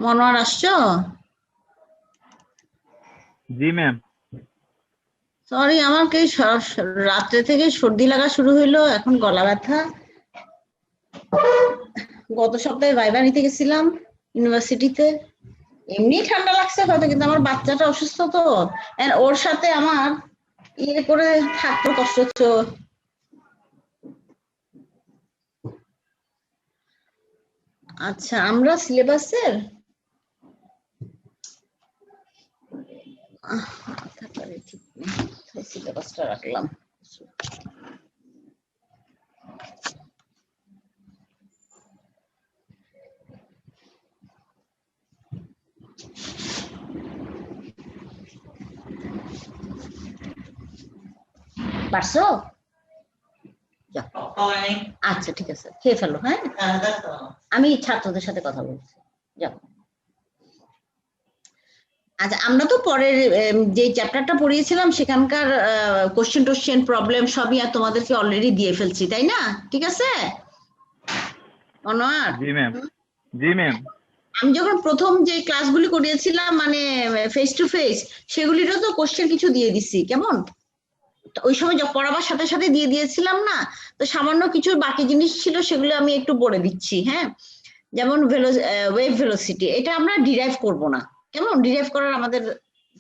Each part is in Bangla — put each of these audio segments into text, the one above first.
মনোয়ার আসছো? জি ম্যাম। সরি, আমার কি রাত্রে থেকে সর্দি লাগা শুরু হইলো, এখন গলা ব্যথা। গত সপ্তাহে ভাইবা নিতে গেছিলাম ইউনিভার্সিটিতে, এমনি ঠান্ডা লাগছে হয়তো, কিন্তু আমার বাচ্চাটা অসুস্থ তো, ওর সাথে আমার ইয়ে করে থাকতে কষ্ট হচ্ছে। আচ্ছা, আমরা সিলেবাসের ঠিক নেই, সিলেবাসটা রাখলাম। পারছো? আচ্ছা ঠিক আছে, খেয়ে ফেলো। হ্যাঁ, আমি ছাত্রদের সাথে কথা বলছি। যাও। আচ্ছা, আমরা তো পরের যে চ্যাপ্টারটা পড়িয়েছিলাম সেখানকার কোশ্চেন টোশ্চেন প্রবলেম সবই আর তোমাদেরকে অলরেডি দিয়ে ফেলছি, তাই না? ঠিক আছে মনোয়ার? জি ম্যাম। জি ম্যাম। আমি যখন প্রথম যে ক্লাসগুলি করিয়েছিলাম মানে ফেস টু ফেস, সেগুলিরও তো কোশ্চেন কিছু দিয়ে দিছি, কেমন? ওই সময় পড়াবার সাথে সাথে দিয়ে দিয়েছিলাম না, তো সামান্য কিছু বাকি জিনিস ছিল, সেগুলো আমি একটু বলে দিচ্ছি। হ্যাঁ, যেমন ওয়েভ ভেলোসিটি, এটা আমরা ডিরাইভ করব না, কেমন? ডিরাইভ করার আমাদের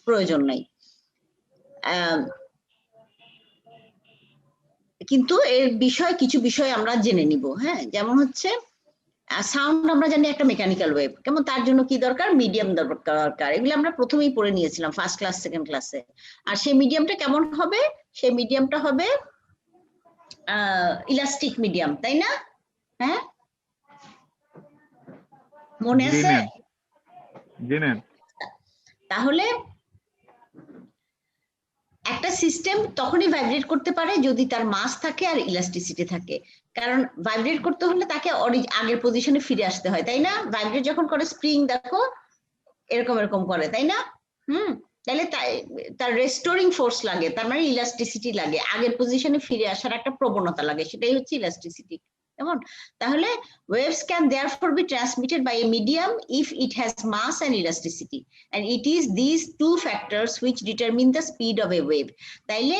প্রয়োজন নাই, কিন্তু এর বিষয় কিছু বিষয় আমরা জেনে নিব। হ্যাঁ, যেমন হচ্ছে সাউন্ড আমরা জানি একটা মেকানিক্যাল ওয়েভ, কেমন? তার জন্য কি দরকার? মিডিয়াম দরকার। এগুলো আমরা প্রথমেই পড়ে নিয়েছিলাম ফার্স্ট ক্লাস সেকেন্ড ক্লাসে। আর সেই মিডিয়ামটা কেমন হবে? সেই মিডিয়ামটা হবে ইলাস্টিক মিডিয়াম, তাই না? হ্যাঁ, মনে আছে? জি ম্যাম। তাহলে একটা সিস্টেম তখনই ভাইব্রেট করতে পারে যদি তার মাস থাকে আর ইলাস্টিসিটি থাকে, কারণ ভাইব্রেট করতে হলে তাকে আগের পজিশনে ফিরে আসতে হয়, তাই না? ভাইব্রেট যখন করে স্প্রিং দেখো এরকম এরকম করে, তাই না? তাহলে তার রেস্টোরিং ফোর্স লাগে, তার মানে ইলাস্টিসিটি লাগে, আগের পজিশনে ফিরে আসার একটা প্রবণতা লাগে, সেটাই হচ্ছে ইলাস্টিসিটি। কেমন? তাহলে waves can therefore be transmitted by a medium if it has mass and elasticity, and it is these two factors which determine the speed of a wave. তাইলে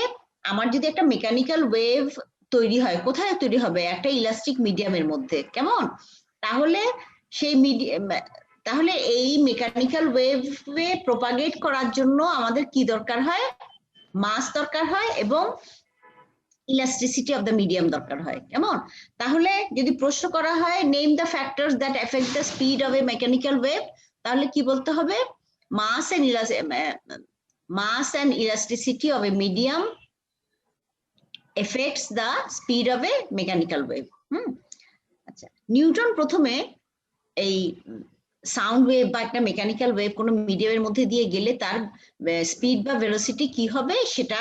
আমার যদি একটা মেকানিক্যাল ওয়েভ তৈরি হয়, কোথায় তৈরি হবে? একটা ইলাস্টিক মিডিয়ামের মধ্যে, কেমন? তাহলে সেই তাহলে এই মেকানিক্যাল ওয়েভে প্রপাগেট করার জন্য আমাদের কি দরকার হয়? মাস দরকার হয় এবং ইলাস্টিসিটি অফ দ্য মিডিয়াম দরকার হয়, কেমন? তাহলে যদি প্রশ্ন করা হয় name the factors that affect the speed of a mechanical wave, তাহলে কি বলতে হবে? Mass and elasticity of a medium affects the speed of a mechanical wave. আচ্ছা, নিউটন প্রথমে এই সাউন্ড ওয়েভ বা একটা মেকানিক্যাল ওয়েভ কোনো মিডিয়ামের মধ্যে দিয়ে গেলে তার স্পিড বা ভেলোসিটি কি হবে সেটা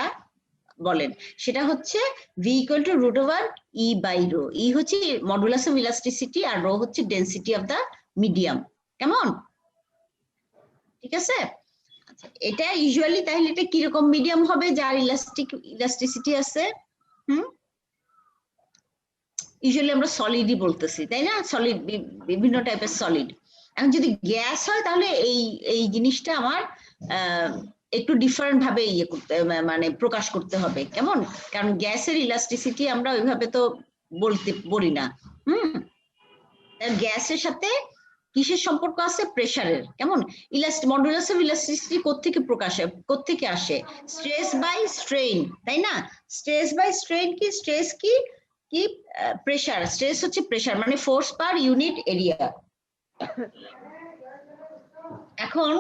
বলেন। সেটা হচ্ছে v equal to root over E by rho. E হচ্ছে মডুলাস অফ ইলাস্টিসিটি আর রো হচ্ছে ডেন্সিটি অফ দা মিডিয়াম, কেমন? ঠিক আছে? আচ্ছা, এটা ইউজুয়ালি তাহলে এটা কিরকম মিডিয়াম হবে যার ইলাস্টিসিটি আছে? ইউজুয়ালি আমরা সলিডই বলতেছি, তাই না? সলিড, বিভিন্ন টাইপের সলিড। এখন যদি গ্যাস হয় তাহলে এই জিনিসটা আমার একটু ডিফারেন্ট ভাবে ইয়ে করতে মানে প্রকাশ করতে হবে, কেমন? কারণ গ্যাসের ইলাস্টিসিটি আমরা ওইভাবে তো বলি না। গ্যাসের সাথে কিসের সম্পর্ক আছে? প্রেসারের, কেমন? মডুলাস অফ ইলাস্টিসিটি কোত্থেকে আসে? স্ট্রেস বাই স্ট্রেইন, তাই না? স্ট্রেস বাই স্ট্রেইন কি? স্ট্রেস কি কি প্রেসার। স্ট্রেস হচ্ছে প্রেসার, মানে ফোর্স পার ইউনিট এরিয়া। এখন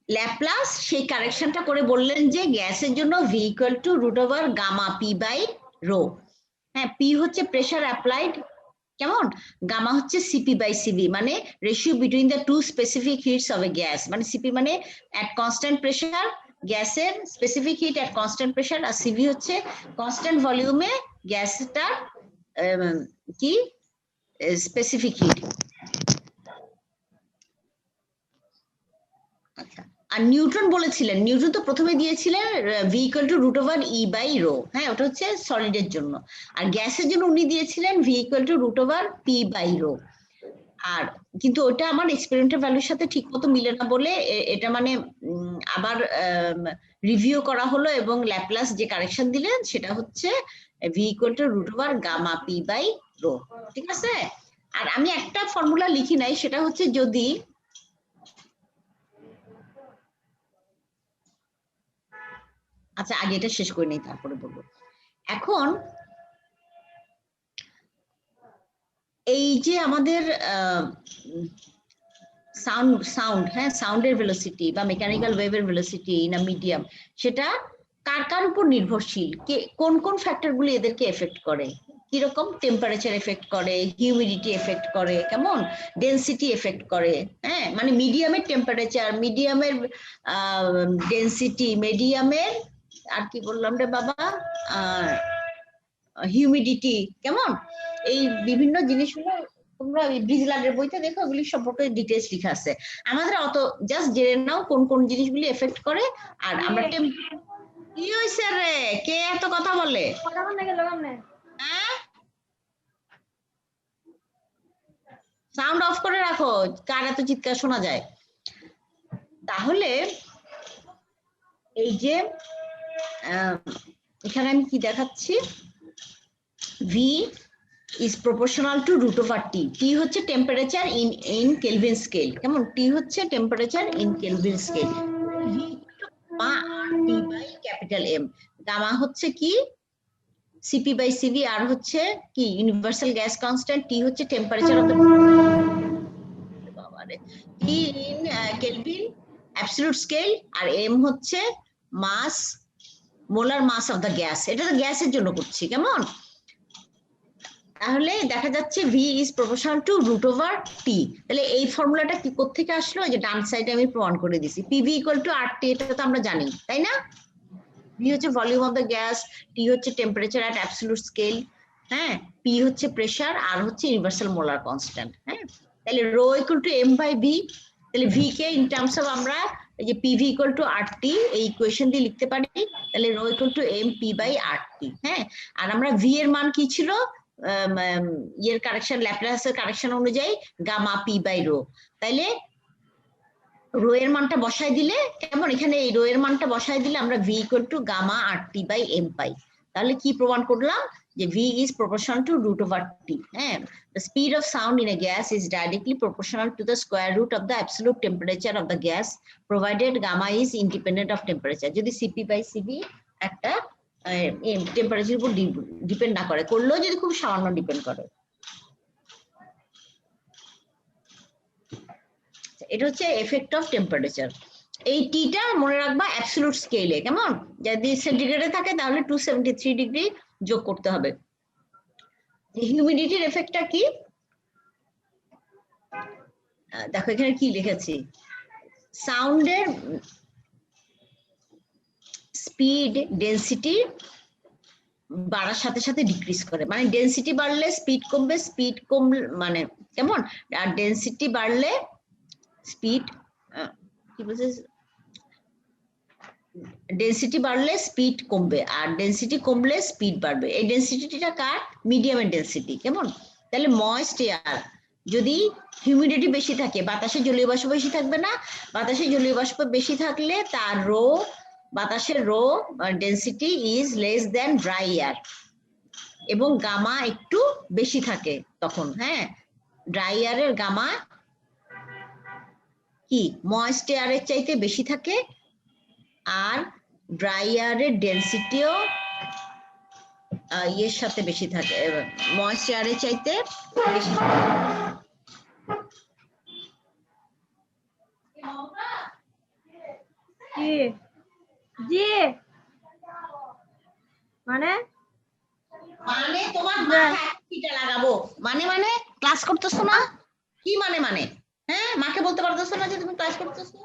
ল্যাপ্লাস সেই কারেকশনটা করে বললেন যে গ্যাসের জন্য V equal to root over gamma P by rho. হ্যাঁ, পি হচ্ছে প্রেসার অ্যাপ্লাইড, কেমন? গামা হচ্ছে সিপি বাই সিভি, মানে ratio between the two specific heats of a gas, মানে সিপি মানে অ্যাট কনস্ট্যান্ট প্রেসার, গ্যাসের specific heat at constant pressure, R CV হচ্ছে কনস্ট্যান্ট ভলিউমে গ্যাসটা কি স্পেসিফিক হিট। আচ্ছা, আর নিউটন বলেছিলেন, নিউটন তো প্রথমে দিয়েছিলেন V equal to root over E by rho, হ্যাঁ ওটা হচ্ছে সলিডের জন্য। আর গ্যাসের জন্য উনি দিয়েছিলেন V equal to root over P by rho. আর কিন্তু ওটা আমার এক্সপেরিমেন্টাল ভ্যালুর সাথে ঠিক মতো মিলে না বলে এটা মানে আবার রিভিউ করা হলো, এবং ল্যাপ্লাস যে কারেকশন দিলেন সেটা হচ্ছে V equal to root over gamma P by rho. ঠিক আছে, আর আমি একটা ফর্মুলা লিখি নাই, সেটা হচ্ছে যদি আচ্ছা আগে এটা শেষ করে নেই তারপরে বলবো। এখন এই যে আমাদের সাউন্ড হ্যাঁ, সাউন্ডের ভেলোসিটি বা মেকানিক্যাল ওয়েভের ভেলোসিটি না মিডিয়াম, সেটা কার কার উপর নির্ভরশীল, কোন কোন ফ্যাক্টরগুলি এদেরকে এফেক্ট করে, কিরকম টেম্পারেচার এফেক্ট করে, হিউমিডিটি এফেক্ট করে, কেমন ডেনসিটি এফেক্ট করে, হ্যাঁ মানে মিডিয়ামের টেম্পারেচার, মিডিয়ামের ডেনসিটি, মিডিয়ামের আর কি বললাম রে বাবা হিউমিডিটি, কেমন এই বিভিন্ন জিনিসগুলো তোমরা ব্রিজলারের বইতে দেখো, ওগুলি সম্পর্কে ডিটেইলস লেখা আছে। আমাদের অত জাস্ট জেনে নাও কোন কোন জিনিসগুলি এফেক্ট করে। আর আমরা কি হইছে রে, কে এত কথা বলে, সাউন্ড অফ করে রাখো, কার এত চিৎকার শোনা যায়। তাহলে এই যে এখানে আমি কি দেখাচ্ছি, V is proportional to root over T. T হচ্ছে temperature in Kelvin scale, কেমন T হচ্ছে temperature in Kelvin scale, V gamma RT by capital M, gamma হচ্ছে কি CP by CV, আর হচ্ছে কি universal gas constant, T হচ্ছে temperature of the T in Kelvin absolute scale, R M হচ্ছে mass, molar mass of the gas, এটা তো গ্যাসের জন্য করছি, কেমন তাহলে দেখা যাচ্ছে V is proportional to root over T। তাহলে এই ফর্মুলাটা কি কোত্থেকে আসলো, যে ডান সাইডে আমি প্রমাণ করে দিছি, PV equal to RT, এটা তো আমরা জানি তাই না। V হচ্ছে volume of the gas, T হচ্ছে টেম্পারেচার অ্যাট অ্যাবসলিউট স্কেল, হ্যাঁ P হচ্ছে প্রেসার, আর হচ্ছে ইউনিভার্সাল মোলার কনস্ট্যান্ট, হ্যাঁ তাহলে rho equal to M by V। তাহলে V কে ইন টার্মস অফ আমরা এই যে PV ইকুয়াল টু RT এই ইকুয়েশন দিয়ে লিখতে পারি, তাহলে rho equal to MP by RT, হ্যাঁ আর আমরা V এর মান কি ছিল, ইয়ের কারেকশন ল্যাপ্লাসের কারেকশন অনুযায়ী গামা পি বাই রো, তাইলে রো এর মানটা বসাই দিলে, কেমন এখানে এই রো এর মানটা বসাই দিলে আমরা V equal to gamma RT by M পাই। তাহলে কি প্রমাণ করলাম, যে V is proportional to root over T, হ্যাঁ the speed of sound in a gas is directly proportional to the square root of the absolute temperature of the gas provided gamma is independent of temperature। যদি CP by CV একটা টেম্পারেচার উপর ডিপেন্ড না করে, করলেও যদি খুব সামান্য ডিপেন্ড করে। এটা হচ্ছে এফেক্ট অফ টেম্পারেচার। এই টিটা মনে রাখবা অ্যাবসলিউট স্কেলে, কেমন যদি সেন্টিগ্রেডে থাকে তাহলে 273 ডিগ্রি যোগ করতে হবে। হিউমিডিটির এফেক্টটা কি দেখো এখানে কি লিখেছি, সাউন্ডের স্পিড ডেনসিটি বাড়ার সাথে সাথে ডিক্রিজ করে, মানে ডেনসিটি বাড়লে স্পিড কমবে, স্পিড কমলে মানে কেমন, আর ডেনসিটি বাড়লে স্পিড কি বলছে, ডেনসিটি বাড়লে স্পিড কমবে, আর ডেনসিটি কমলে স্পিড বাড়বে। এই ডেনসিটিটা কার, মিডিয়ামের ডেনসিটি, কেমন তাহলে ময়েস্ট এয়ার যদি হিউমিডিটি বেশি থাকে, বাতাসে জলীয় বাষ্প বেশি থাকবে না, বাতাসে জলীয় বাষ্প বেশি থাকলে তার রো, বাতাসের rho density is less than dry air, এবং গামা একটু বেশি থাকে তখন, হ্যাঁ ড্রাই এয়ারের গামা কি ময়েস্ট এয়ারের চাইতে বেশি থাকে, আর ড্রাই এয়ারের ডেনসিটিও ইয়ের সাথে বেশি থাকে, ময়েস্ট এয়ারের চাইতে বেশি থাকে। জি মানে মানে তোমার মাথায় কিটা লাগাবো, মানে মানে ক্লাস করতেছো না, কি মানে মানে হ্যাঁ মাকে বলতে পারতেছো না যে তুমি ক্লাস করতেছো,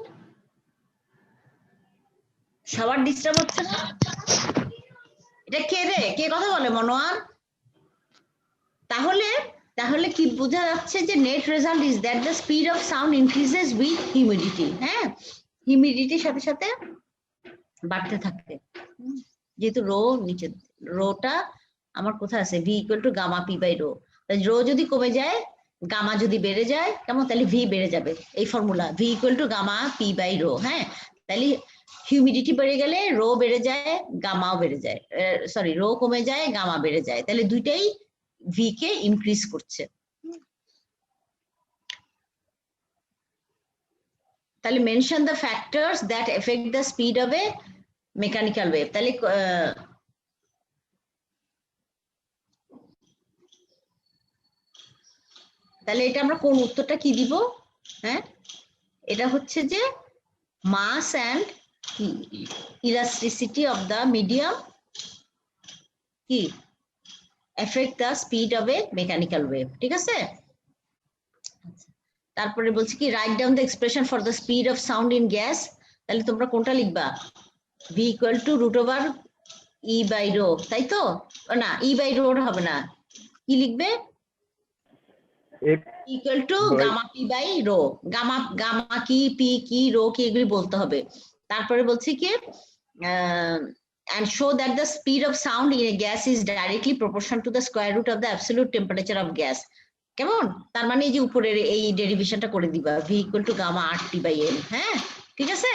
সবার ডিস্টার্ব হচ্ছে না, এটা কে রে, কে কথা বলে মনোয়ার। তাহলে তাহলে কি বোঝা যাচ্ছে যে net result is that the speed of sound increases with humidity. হ্যাঁ, হিউমিডিটির সাথে সাথে বাড়তে থাকে। যেহেতু রো নিচে, রোটা আমার কোথায় আছে, V equal to gamma P by rho. Rho যদি কমে যায়, গামা যদি বেড়ে যায় কেমন, তাহলে ভি বেড়ে যাবে। এই formula V equal to gamma P by rho. হ্যাঁ, তাহলে হিউমিডিটি বেড়ে গেলে রো বেড়ে যায়, গামাও বেড়ে যায়, সরি রো কমে যায়, গামা বেড়ে যায়, তাহলে দুইটাই ভি কে ইনক্রিজ করছে। তাহলে mention the factors that affect the speed of a mechanical wave. তাহলে তাহলে এটা আমরা কোন উত্তরটা কি দিব? হ্যাঁ, এটা হচ্ছে যে মাস অ্যান্ড কি ইলাস্টিসিটি অফ দ্য মিডিয়াম কি effect the speed of a mechanical wave. ঠিক আছে, তারপরে বলছি কি write down the expression for the speed of sound in gas. তাহলে তোমরা কোনটা লিখবা? V equal to root over E by rho, তাই তো? না, ই বাই রো হবে না, কি লিখবে? Equal to gamma P by rho. Gamma gamma কি, পি কি, রো কি, এগুলি বলতে হবে। তারপরে বলছি কি and show that the speed of sound in a gas is directly proportional to the square root of the absolute temperature of gas. কেমন? তার মানে এই যে উপরের এই ডেরিভেশনটা করে দিবা, v equal to gamma RT by L। হ্যাঁ, ঠিক আছে,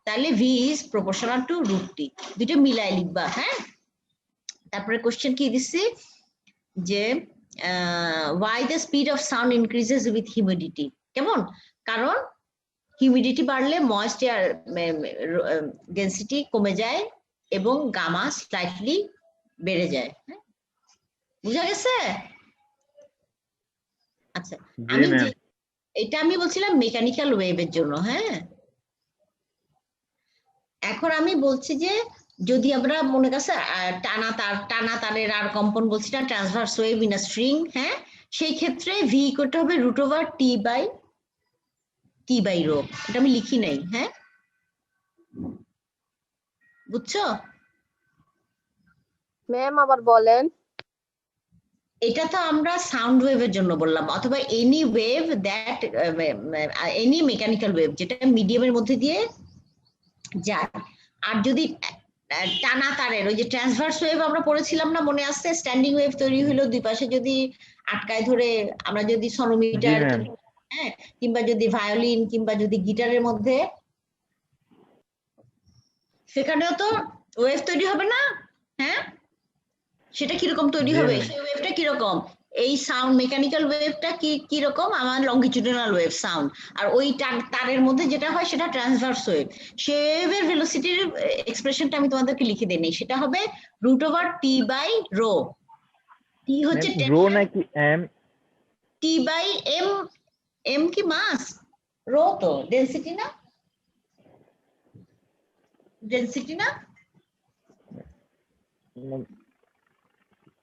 তাহলে v is proportional to root t, দুটো মিলাই লিখবা। হ্যাঁ, তারপরে কোশ্চেন কি দিচ্ছি যে why the speed of sound increases with humidity। কেমন? কারণ হিউমিডিটি বাড়লে ময়েশ্চার ডেনসিটি কমে যায় এবং গামা স্লাইটলি বেড়ে যায়। বুঝা গেছে? আচ্ছা, আমি এটা আমি বলছিলাম মেকানিক্যাল ওয়েভের জন্য। হ্যাঁ, এখন আমি বলছি যে যদি আমরা মনে কাছে টানা তারের আর কম্পন বলছি না, transverse wave in a string. হ্যাঁ, সেই ক্ষেত্রে ভি ইকুয়াল টু হবে root over T by rho. এটা আমি লিখি নাই। হ্যাঁ, বুঝছো? ম্যাম আবার বলেন। এটা তো আমরা সাউন্ড ওয়েভের জন্য বললাম, অথবা any wave that any mechanical wave যেটা মিডিয়ামের মধ্যে দিয়ে যায়। আর যদি টানা তারের ওই যে ট্রান্সভার্স ওয়েভ আমরা পড়েছিলাম না, মনে আসছে? স্ট্যান্ডিং ওয়েভ তৈরি হলো, দুই পাশে যদি আটকায় ধরে আমরা যদি সনোমিটার, হ্যাঁ, কিংবা যদি ভায়োলিন কিংবা যদি গিটারের মধ্যে, সেখানেও তো ওয়েভ তৈরি হবে না? হ্যাঁ, সেটা কিরকম তৈরি হবে? সেই ওয়েভটা কিরকম? এই সাউন্ড মেকানিক্যাল ওয়েভটা কি রকম? আমার লঙ্গিটিউডিনাল ওয়েভ সাউন্ড। আর ওই তারের মধ্যে যেটা হয় সেটা ট্রান্সভার্স ওয়েভ। সেই ওয়েভের ভেলোসিটির এক্সপ্রেশনটা আমি তোমাদেরকে লিখে দেই নাই, সেটা হবে root over T by rho. T হচ্ছে রো নাকি M? T by M. M কি মাস, রো তো ডেনসিটি না? ডেনসিটি না?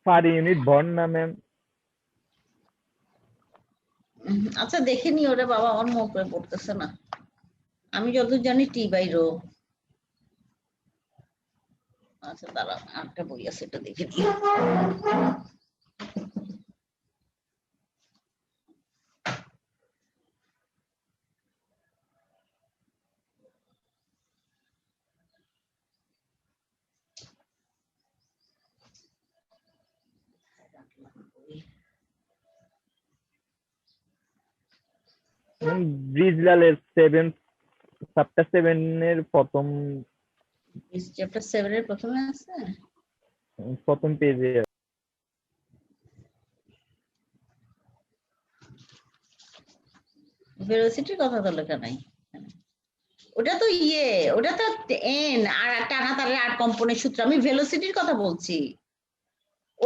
পার ইউনিট ভর না ম্যাম? আচ্ছা দেখে নি ওরা বাবা, আমার মুখে পড়তেছে না। আমি যতদূর জানি টি বাই রো। আচ্ছা দাঁড়া, আরেকটা বই আছে, এটা দেখে নি। ব্রিজলালের চ্যাপ্টার 7 এর প্রথম চ্যাপ্টার 7 এর প্রথমে আছে, প্রথম পেজে। ভেলোসিটির কথা তো লেখা নাই। ওটা তো ওটা তো এন আর টানা তারের আট কম্পনের সূত্র। আমি ভেলোসিটির কথা বলছি,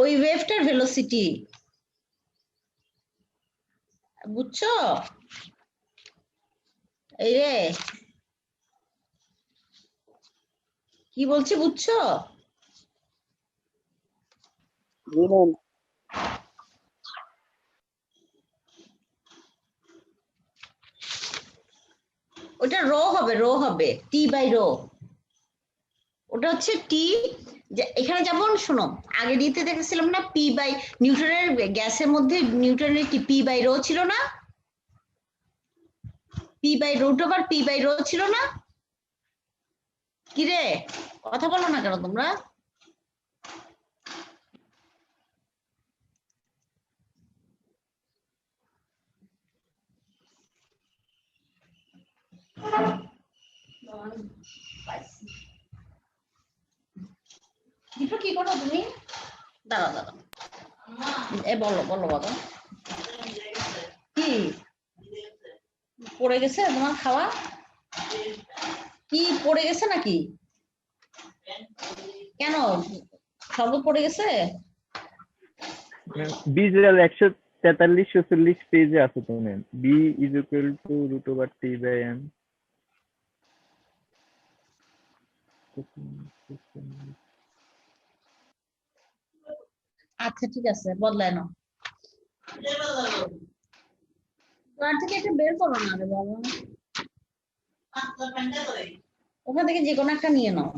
ওই ওয়েভটার ভেলোসিটি। বুঝছো? এই রে কি বলছি, বুঝছো? ওটা রো হবে, টি বাই রো। ওটা হচ্ছে টি যে এখানে যেমন শোনো, আগে ডিতে দেখেছিলাম না পি বাই নিউটনের গ্যাসের মধ্যে নিউটনের কি পি বাই রো ছিল না, P by root over P by rho ছিল না? কি রে কথা বলো না কেন তোমরা? দীপু কি করো তুমি? দাঁড়াও দাঁড়াও, বলো বলো বাবা। কি পড়ে গেছে তোমার খাওয়া? কি পড়ে গেছে নাকি? কেন শরবত পড়ে গেছে? বিজরাল 143-140 পেজে আছে তো ma'am. B is equal to root over T by M. আচ্ছা ঠিক আছে, বদলায় নাও। ওখান থেকে একটা বের করো না রে বাবা, ওখান থেকে যে কোনো একটা নিয়ে নাও।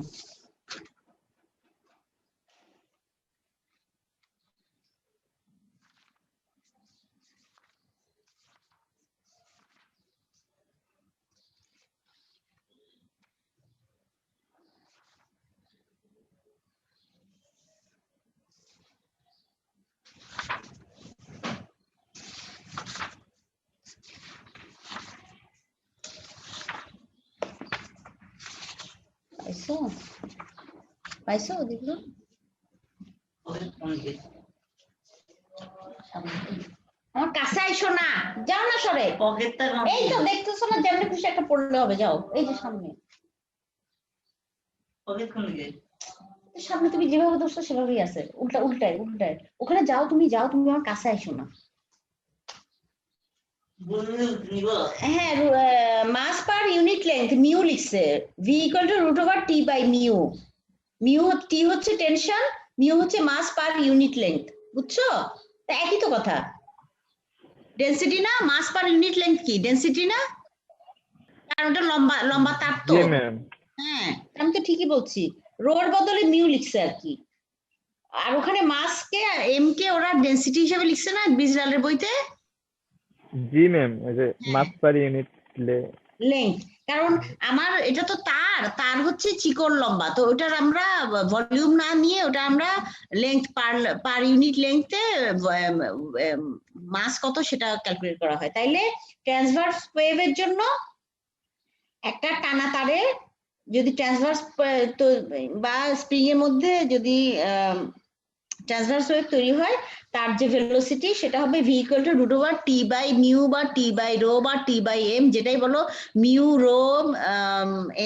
পাইছো পাইছো দেখলো? আমার কাছে আইসো না, যাও না সরে। এই তো দেখতেছো না, যেমনি খুশি একটা পড়লে হবে, যাও এই যে সামনে। সামনে তুমি যেভাবে ধরছো সেভাবেই আছে, উল্টা উল্টায় উল্টায়। ওখানে যাও তুমি, যাও তুমি, আমার কাছে আইসো না। হ্যাঁ, mass per unit length mu লিখছে, V equal to root over T by mu. Mu T হচ্ছে টেনশন, মিউ হচ্ছে মাস পার ইউনিট লেন্থ, বুঝছো? তা একই তো কথা। ডেনসিটি না, মাস পার ইউনিট লেন্থ কি ডেনসিটি না? কারণ ওটা লম্বা লম্বা তার তো। জি ম্যাম। হ্যাঁ আমি তো ঠিকই বলছি, রোর বদলে মিউ লিখছে আর কি। আর ওখানে মাস কে এম কে ওরা ডেনসিটি হিসেবে লিখছে না বিজরালের বইতে। জি ম্যাম, ওই যে মাস পার ইউনিট লেন্থ, কারণ আমার এটা তো তার তার হচ্ছে চিকন লম্বা, তো ওটার আমরা ভলিউম না নিয়ে ওটা আমরা লেন্থ পার ইউনিট লেন্থে মাস কত সেটা ক্যালকুলেট করা হয়। তাইলে ট্রান্সভার্স ওয়েভের জন্য একটা টানা তারে যদি ট্রান্সভার্স বা স্প্রিং এর মধ্যে যদি ট্রান্সভার্স ওয়েভ তৈরি হয়, তার যে ভেলোসিটি সেটা হবে V equal to root over T by mu বা টি বাই রো বা টি বাই এম, যেটাই বলো। মিউ রো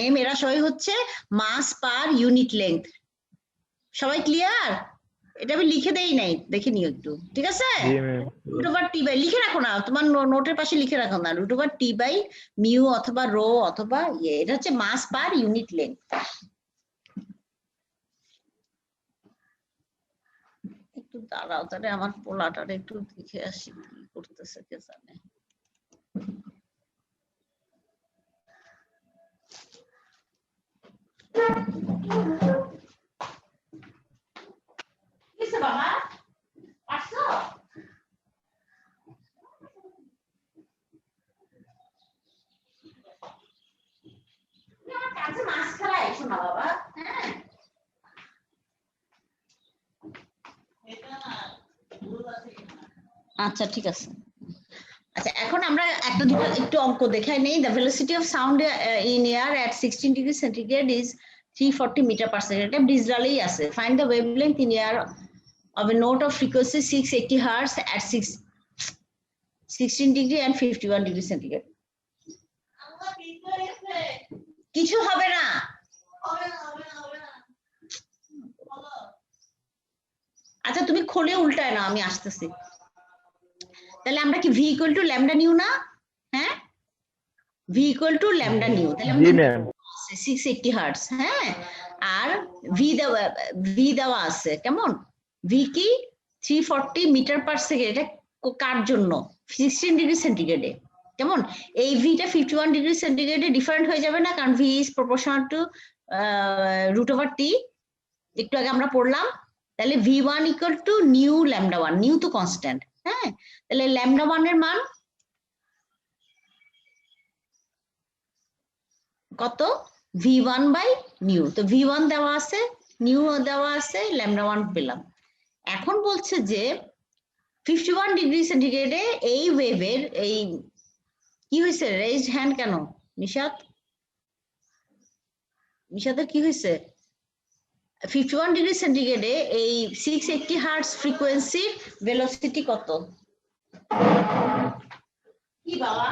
এম এরা সবাই হচ্ছে মাস পার ইউনিট লেন্থ। সবাই ক্লিয়ার? এটা আমি লিখে দেই নাই, দেখে নিও একটু, ঠিক আছে? রুট ওভার টি বাই লিখে রাখো না, তোমার নোটের পাশে লিখে রাখো না, root over T by mu অথবা রো অথবা এটা হচ্ছে মাস পার ইউনিট লেন্থ। একটু দাঁড়াও, তাহলে আমার পোলাটার একটু দেখে আসি কি করতেছে কে জানে। বাবা আসছো? আমার কাছে মাছ খেলা এসো না বাবা। হ্যাঁ আচ্ছা ঠিক আছে। আচ্ছা এখন আমরা একটা দুটো একটু অঙ্ক দেখাই নেই। The velocity of sound in air at 16 degree centigrade is 340 metre per second. এটা ডিজরালেই আছে। Find the wavelength in air of a note of frequency 680 hertz at 16 degree and 51 degree centigrade. কিছু হবে না, আচ্ছা তুমি খোলে উল্টায় না, আমি আসতেছি। তাহলে আমরা কি V equal two lambda new না? হ্যাঁ V equal two lambda new, তাহলে আমরা 680 হার্টজ। হ্যাঁ আর ভি দেওয়া আছে কেমন? ভি কি 340 মিটার পার সেকেন্ড। এটা কার জন্য? 16 ডিগ্রি সেন্টিগ্রেডে। কেমন? এই ভিটা 51 ডিগ্রি সেন্টিগ্রেডে ডিফারেন্ট হয়ে যাবে না, কারণ V is proportional to root over T. একটু আগে আমরা পড়লাম। তাহলে v1 equal to nu lambda 1, nu তো কনস্ট্যান্ট। হ্যাঁ, তাহলে ল্যামডা 1 এর মান কত? v1 by new. তো v1 দেওয়া আছে, নিউ দেওয়া আছে, ল্যামডা 1 পেলাম। এখন বলছে যে 51 ডিগ্রি সেন্টিগ্রেডে এই ওয়েভের এই কি হয়েছে? রেজড হ্যান্ড কেন নিশাত? নিশাতের কি হয়েছে? 51 ডিগ্রি সেন্টিগ্রেডে এই 680 হার্টজ ফ্রিকোয়েন্সির ভেলোসিটি কত? কি বাবা?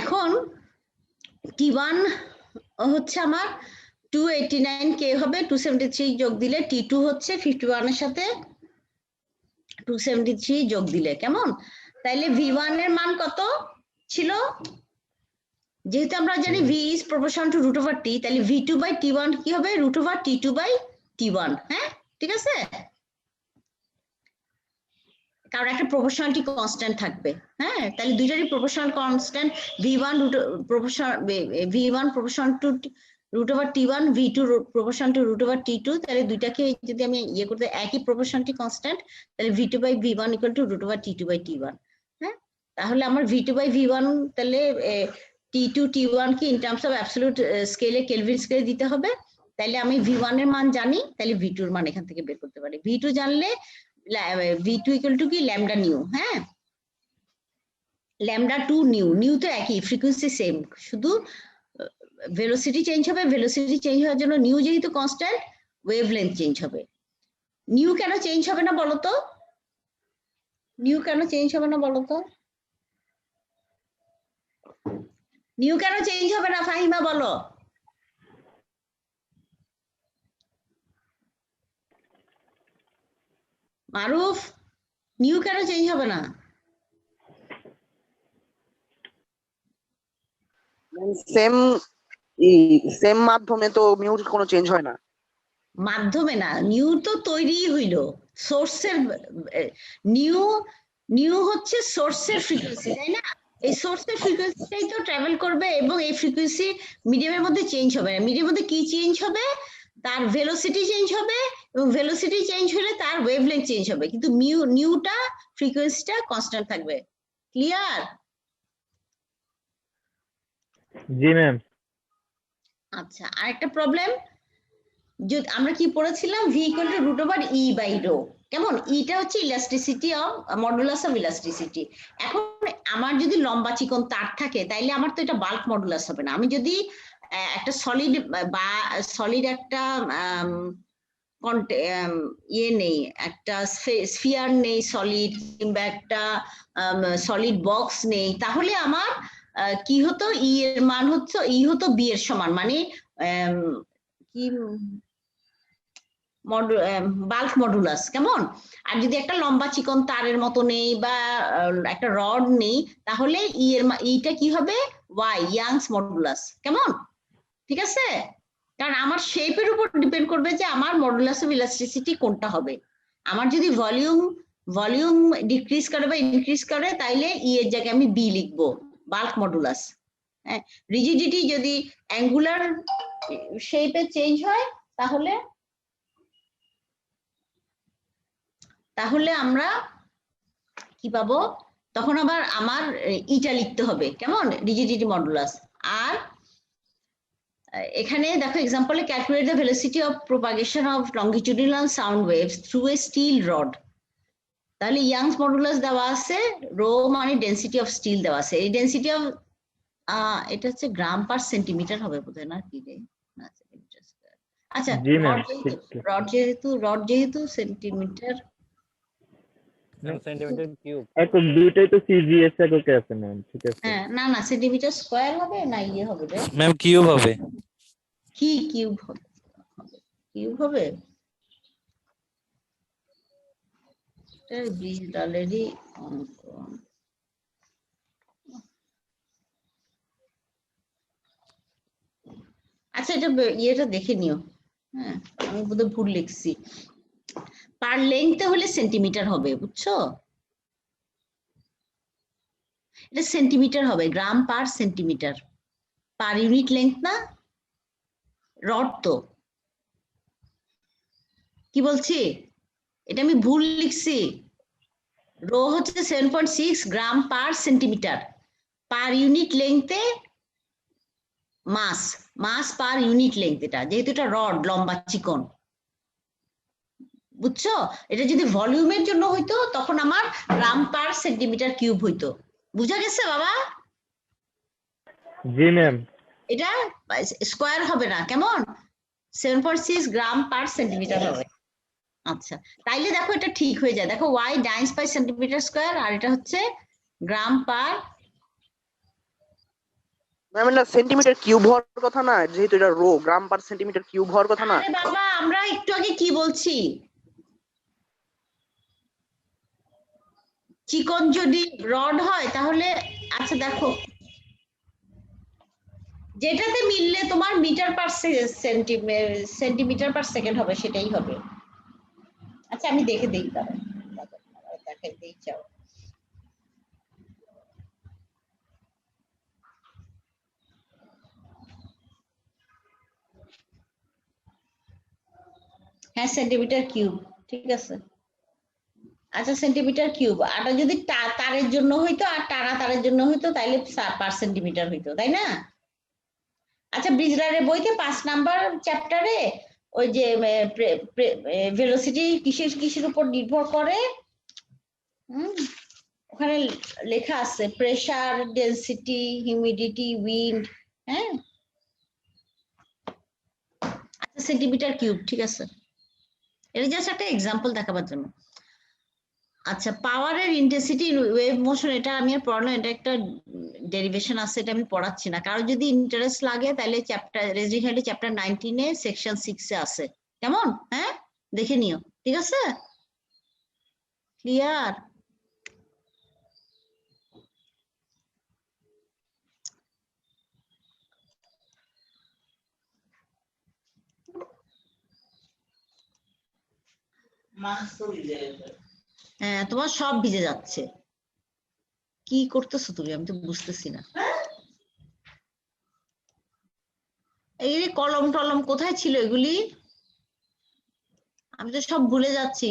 এখন T1 হচ্ছে আমার 289 কে হবে, 273 যোগ দিলে T2 হচ্ছে 51 এর সাথে 273 যোগ দিলে কেমন? তাইলে V1 এর মান কত ছিল? যেহেতু আমরা জানি V is proportional to root over T, তাহলে V2 by T1 কি হবে? root over T2 by T1। হ্যাঁ, ঠিক আছে, কারণ একটা প্রপোর্শনালিটি কনস্ট্যান্ট থাকবে। হ্যাঁ, তাহলে দুইটারই proportional constant, V1 proportional to root over T1, V2 proportional to root over T2, তাহলে দুইটাকে যদি আমি ইয়ে করতে একই প্রপোর্শনালিটি কনস্ট্যান্ট, তাহলে V2 by V1 equal to root over T2 by T1। হ্যাঁ, তাহলে আমার V2 by V1 তাহলে T2 T1 কি ইন টার্মস অফ অ্যাবসলিউট স্কেলে কেলভিন স্কেলে দিতে হবে। তাহলে আমি V1 এর মান জানি, তাহলে V2 এর মান এখান থেকে বের করতে পারি। V2 জানলে V2 equal to কি ল্যামডা নিউ। হ্যাঁ, ল্যামডা 2 নিউ, নিউ তো একই, ফ্রিকোয়েন্সি সেম, শুধু ভেলোসিটি চেঞ্জ হবে। ভেলোসিটি চেঞ্জ হওয়ার জন্য নিউ যেহেতু কনস্ট্যান্ট, ওয়েভলেন্থ চেঞ্জ হবে। নিউ কেন চেঞ্জ হবে না বলো তো? নিউ কেন চেঞ্জ হবে না বলো তো? নিউ কেন চেঞ্জ হবে না ফাহিমা বলো? মারুফ, নিউ কেন চেঞ্জ হবে না? সেম সেম মাধ্যমে তো মিউর কোনো চেঞ্জ হয় না। মাধ্যমে না, নিউ তো তৈরি হইলো সোর্সের, নিউ নিউ হচ্ছে সোর্সের ফ্রিকোয়েন্সি, তাই না? এই সোর্সের ফ্রিকোয়েন্সিটাই তো ট্রাভেল করবে এবং এই ফ্রিকোয়েন্সি মিডিয়ামের মধ্যে চেঞ্জ হবে না। মিডিয়ামের মধ্যে কি চেঞ্জ হবে? তার ভেলোসিটি চেঞ্জ হবে এবং ভেলোসিটি চেঞ্জ হলে তার ওয়েভলেন্থ চেঞ্জ হবে, কিন্তু নিউটা ফ্রিকোয়েন্সিটা কনস্ট্যান্ট থাকবে। ক্লিয়ার? জি ম্যাম। আচ্ছা, আরেকটা প্রবলেম, যদি আমরা কি পড়েছিলাম V equal to root over E by rho, কেমন? ইটা হচ্ছে elasticity of modulus of elasticity. এখন আমার যদি লম্বা চিকন তার থাকে তাইলে আমার তো এটা বাল্ক মডুলাস হবে না। আমি যদি একটা সলিড বা সলিড একটা ইয়ে নেই, একটা স্ফিয়ার নেই সলিড, কিংবা একটা সলিড বক্স নেই, তাহলে আমার কি হতো? ই এর মান হচ্ছে ই হতো বি এর সমান, মানে কি বাল্ক মডুলাস, কেমন? আর যদি একটা লম্বা চিকন তারের মতো নেই বা একটা রড নেই, তাহলে ই এর ইটা কি হবে? ওয়াই, ইয়াংস মডুলাস, কেমন? ঠিক আছে? কারণ আমার শেপের উপর ডিপেন্ড করবে যে আমার মডুলাস অফ ইলাস্টিসিটি কোনটা হবে। আমার যদি ভলিউম ডিক্রিজ করে বা ইনক্রিজ করে, তাইলে ই এর জায়গায় আমি বি লিখবো, বাল্ক মডুলাস। হ্যাঁ, রিজিডিটি যদি অ্যাঙ্গুলার শেপে চেঞ্জ হয় তাহলে আমরা কি পাবো? তখন আবার আমার ইটা লিখতে হবে, কেমন? Rigidity modulus. আর এখানে দেখো এক্সাম্পলে calculate the velocity of propagation of longitudinal sound waves through a steel rod. তাহলে ইয়াংস মডুলাস দেওয়া আছে, রো মানে ডেনসিটি অফ স্টিল দেওয়া আছে। এই ডেনসিটি অফ এটা হচ্ছে গ্রাম পার সেন্টিমিটার হবে বোধহয়, না কি রে? আচ্ছা, জি ম্যাম। রড যেহেতু সেন্টিমিটার, সেন্টিমিটার কিউব। এখন দুইটাই তো সিজিএস এককে আছে ম্যাম, ঠিক আছে। হ্যাঁ, না সেন্টিমিটার স্কয়ার হবে না ইয়ে হবে রে? ম্যাম কিউব হবে। কি কিউব হবে? কিউব হবে? ব্রিজ ডালেরই অঙ্ক। আচ্ছা, এটা ইয়েটা দেখে নিও। হ্যাঁ, আমি বোধহয় ভুল লিখছি। পার লেন্থে হলে সেন্টিমিটার হবে, বুঝছো? এটা সেন্টিমিটার হবে, gram per centimetre, per unit length না। রড তো কি বলছি, এটা আমি ভুল লিখছি। রো হচ্ছে 7.6 গ্রাম পার সেন্টিমিটার, পার ইউনিট লেন্থে মাস পার ইউনিট লেন্থ, এটা যেহেতু এটা রড লম্বা চিকন, বুঝছো? এটা যদি ভলিউমের জন্য হইতো তখন আমার গ্রাম পার সেন্টিমিটার কিউব হইতো। বুঝা গেছে বাবা? জি ম্যাম। এটা স্কয়ার হবে না, কেমন? 7.6 গ্রাম পার সেন্টিমিটার হবে। আচ্ছা, তাইলে দেখো এটা ঠিক হয়ে যায়। দেখো Y dynes by centimetre square, আর এটা হচ্ছে গ্রাম পার। ম্যাম এটা সেন্টিমিটার কিউব হওয়ার কথা না, যেহেতু এটা rho, gram per centimetre cube হওয়ার কথা না। আরে বাবা, আমরা একটু আগে কি বলছি? চিকন যদি রড হয় তাহলে, আচ্ছা দেখো, যেটাতে মিললে তোমার metre per centimetre per second হবে সেটাই হবে। আচ্ছা, আমি দেখে দেই, দাঁড়াও দেখে দেই, চাও। হ্যাঁ, সেন্টিমিটার কিউব, ঠিক আছে। আচ্ছা, সেন্টিমিটার কিউব। আর যদি তারের জন্য হইতো আর টানা তারের জন্য হইতো তাইলে পার সেন্টিমিটার হইতো, তাই না? আচ্ছা, ব্রিজলারের বইতে 5 নাম্বার চ্যাপ্টারে ওই যে ভেলোসিটি কিসের উপর নির্ভর করে, ওখানে লেখা আছে প্রেসার, ডেনসিটি, হিউমিডিটি, উইন্ড। হ্যাঁ, আচ্ছা, সেন্টিমিটার কিউব, ঠিক আছে। এটা জাস্ট একটা এক্সাম্পল দেখাবার জন্য। আচ্ছা, পাওয়ারের ইন্টেন্সিটি ওয়েভ মোশন, এটা আমি আর পড়ানো, এটা একটা ডেরিভেশন আছে, এটা আমি পড়াচ্ছি না। কারো যদি ইন্টারেস্ট লাগে তাহলে চ্যাপ্টার রেজিং হেডে চ্যাপ্টার 19 সেকশন 6 এ আছে, কেমন? হ্যাঁ, দেখে নিও, ঠিক আছে? ক্লিয়ার? হ্যাঁ, তোমার সব ভিজে যাচ্ছে। কি করতেছো তুমি? আমি তো বুঝতেছি না। এই যে কলম টলম কোথায় ছিল এগুলি? আমি তো সব ভুলে যাচ্ছি।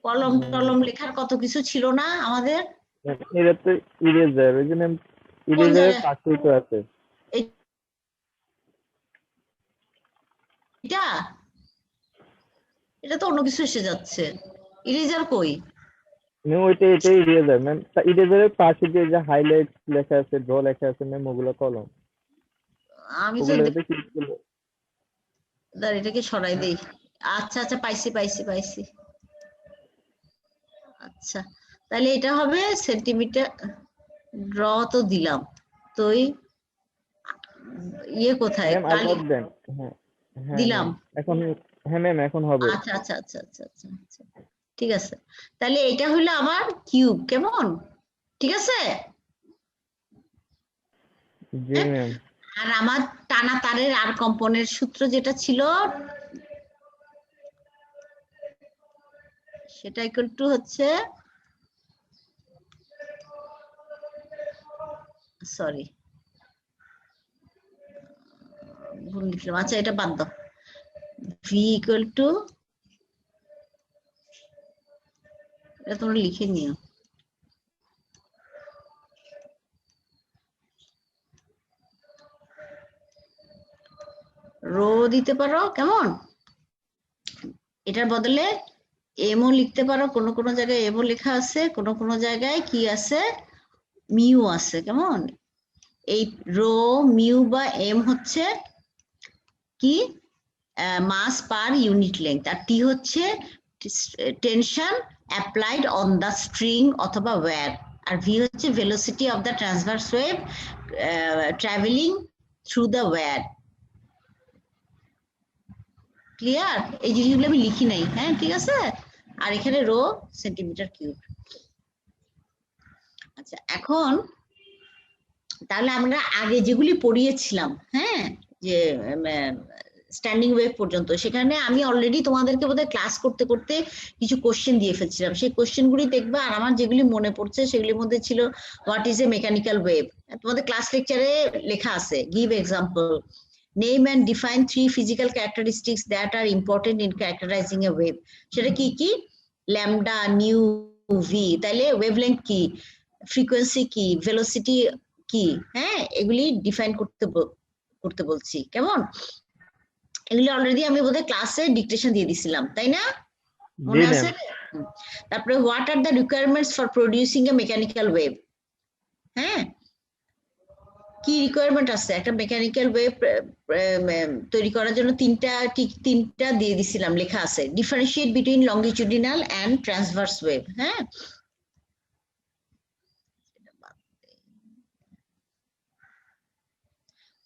কলম টলম লেখার কত কিছু ছিল না আমাদের? এটা তো ইরেজার, ওই জন্য ইরেজারের জায়গায়? পাশেই তো আছে। এটা এটা তো অন্য কিছু এসে যাচ্ছে। ইরেজার কই? ম্যাম ওইটা এটাই ইরেজার ম্যাম। ইরেজারের পাশে যে হাইলাইট লেখা আছে, ড্র লেখা আছে ম্যাম, ওগুলো কলম। আমি তো ওগুলোতে ক্লিক করলে এটাকে সরাই দেই। আচ্ছা আচ্ছা, পাইছি পাইছি পাইছি। আচ্ছা, তাহলে এটা হবে সেন্টিমিটার। ড্র তো দিলাম, তো কোথায়? ম্যাম কালি আরেকবার দেন। হ্যাঁ হ্যাঁ দিলাম। ম্যাম এখন, হ্যাঁ ম্যাম এখন হবে। আচ্ছা আচ্ছা আচ্ছা আচ্ছা আচ্ছা আচ্ছা, ঠিক আছে। তাহলে এটা হলো আমার কিউব, কেমন? ঠিক আছে। জি ম্যাম। আর আমার টানা তারের আর কম্পনের সূত্র যেটা ছিল সেটা ইকুয়াল টু হচ্ছে, সরি ভুল লিখলাম। আচ্ছা, এটা বাদ দাও। ভি ইকুয়াল টু, এটা তোমরা লিখে নিও, রো দিতে পারো, কেমন? এটার বদলে এমও লিখতে পারো, কোন কোন জায়গায় এমও লেখা আছে, কোন কোন জায়গায় কি আছে, মিউ আছে, কেমন? এই রো মিউ বা এম হচ্ছে কি? মাস পার ইউনিট লেংথ, আর টি হচ্ছে tension applied on the string অথবা ওয়্যার, আর ভি হচ্ছে velocity of the transverse wave travelling through the wire. Clear? এই জিনিসগুলো আমি লিখি নাই, হ্যাঁ ঠিক আছে। আর এখানে রো সেন্টিমিটার কিউব। আচ্ছা, এখন তাহলে আমরা আগে যেগুলি পড়িয়েছিলাম, হ্যাঁ, যে স্ট্যান্ডিং ওয়েভ পর্যন্ত, সেখানে আমি অলরেডি তোমাদেরকে বোধহয় ক্লাস করতে করতে কিছু কোশ্চেন দিয়ে ফেলছিলাম। সেই কোশ্চেনগুলি দেখবা, আর আমার যেগুলি মনে পড়ছে সেগুলির মধ্যে ছিল what is a mechanical wave. তোমাদের ক্লাস লেকচারে লেখা আছে, give example, name and define 3 physical characteristics that are important in characterizing a wave। সেটা কি কি? Lambda, new, V. তাইলে ওয়েভলেংথ কি, ফ্রিকোয়েন্সি কি, ভেলোসিটি কি, হ্যাঁ, এগুলি ডিফাইন করতে বলছি, কেমন? এগুলি অলরেডি আমি বোধহয় ক্লাসে ডিকটেশন দিয়ে দিছিলাম, তাই না? মনে আছে? তারপরে what are the requirements for producing A mechanical wave. হ্যাঁ, কি রিকোয়ারমেন্ট আছে একটা মেকানিক্যাল ওয়েভ তৈরি করার জন্য? তিনটা দিয়ে দিছিলাম, লেখা আছে, differentiate between longitudinal and transverse wave. হ্যাঁ,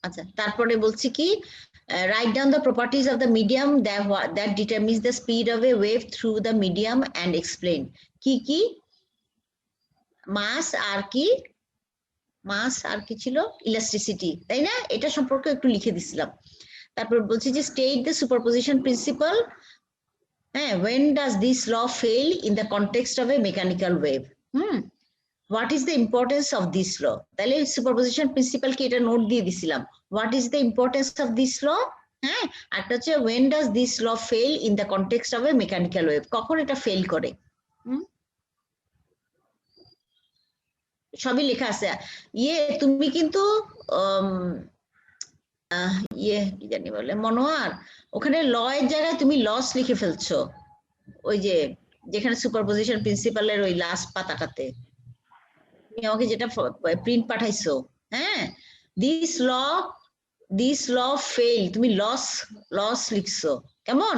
আচ্ছা, তারপরে বলছি কি, write down the properties of the medium that determines the speed of a wave through the medium and explain। কি কি? মাস আর কি, মাস আর কি ছিল? ইলাস্টিসিটি, তাই না? এটা সম্পর্কে একটু লিখে দিছিলাম। তারপর বলছি যে স্টেট দ্য সুপারপজিশন প্রিন্সিপাল। হ্যাঁ, when does this law fail in the context of a mechanical wave? What is the importance of this law? তাহলে সুপারপজিশন প্রিন্সিপাল কি, এটা নোট দিয়ে দিছিলাম। What is the importance of this law? হ্যাঁ, একটা হচ্ছে when does this law fail in the context of a mechanical wave, কখন এটা ফেল করে। সবই লেখা আছে। তুমি কিন্তু কি জানি বলে, মনোয়ার, ওখানে ল এর জায়গায় তুমি লস লিখে ফেলছো, ওই যে যেখানে সুপারপজিশন প্রিন্সিপালের ওই লাস্ট পাতাটাতে তুমি আমাকে যেটা প্রিন্ট পাঠাইছো। হ্যাঁ, দিস ল ফেল, তুমি লস লিখছো, কেমন?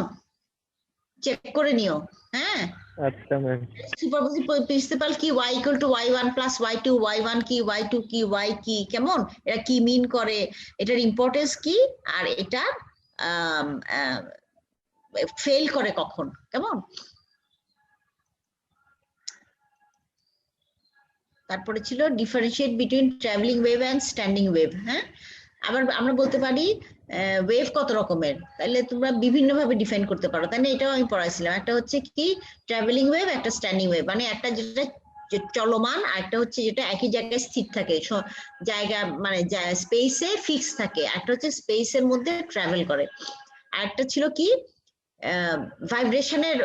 চেক করে নিও। হ্যাঁ, আচ্ছা ম্যাম। সুপারপজিশন প্রিন্সিপাল কি, y equal to y1 plus y2, y1 কি, y2 কি, y কি, কেমন? এটা কি মিন করে, এটার ইম্পর্টেন্স কি, আর এটা ফেল করে কখন, কেমন? তারপরে ছিল differentiate between travelling wave and standing wave. হ্যাঁ, আবার আমরা বলতে পারি ওয়েভ কত রকমের, তাহলে তোমরা বিভিন্ন ভাবে ডিফাইন করতে পারো, তাই না? এটাও আমি পড়াইছিলাম। একটা হচ্ছে কি ট্রাভেলিং ওয়েভ, একটা স্ট্যান্ডিং ওয়েভ, মানে একটা যেটা যে চলমান, আর একটা হচ্ছে যেটা একই জায়গায় স্থির থাকে, জায়গা মানে স্পেসে ফিক্স থাকে, একটা হচ্ছে স্পেসের মধ্যে ট্রাভেল করে। আর একটা ছিল কি ভাইব্রেশনের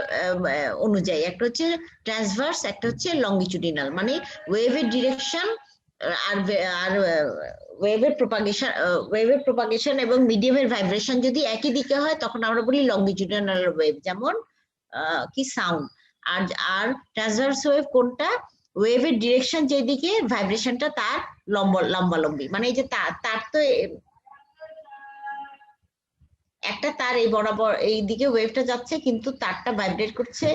অনুযায়ী, একটা হচ্ছে ট্রান্সভার্স, একটা হচ্ছে লংগিচুডিনাল, মানে ওয়েভের ডিরেকশন আর আর ওয়েভের প্রপাগেশন এবং মিডিয়ামের ভাইব্রেশন যদি একই দিকে হয় তখন আমরা বলি লংগিচুডিনাল ওয়েভ, যেমন কি সাউন্ড। আর আর ট্রান্সভার্স ওয়েভ কোনটা? ওয়েভের ডিরেকশন যেদিকে, ভাইব্রেশনটা তার লম্বালম্বি, মানে এই যে তার তো একটা তার এই বরাবর এই দিকে ওয়েভটা যাচ্ছে, কিন্তু তারটা ভাইব্রেট করছে,